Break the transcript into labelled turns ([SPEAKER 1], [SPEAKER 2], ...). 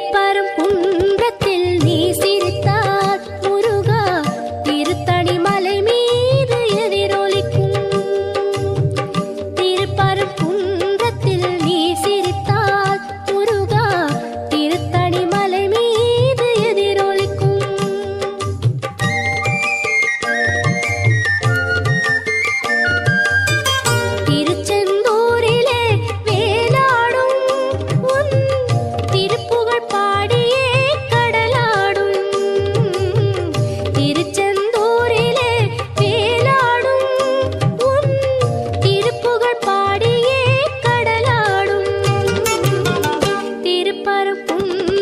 [SPEAKER 1] திருப்பரங்குன்றத்தில் நீ சிரித்தால் முருகா திருத்தணி மலை மீது எதிரொலிக்கும். திருப்பரங்குன்றத்தில் நீ சிரித்தால் முருகா திருத்தணி மலை மீது எதிரொலிக்கும். திருச்செந்தூரிலே வேலாடும் உன் திருப்புகழ் பாடியே கடலாடும். திருச்செந்தூரிலே வேலாடும் உன் திருப்புகழ் பாடியே கடலாடும். திருப்பரங்குன்றம்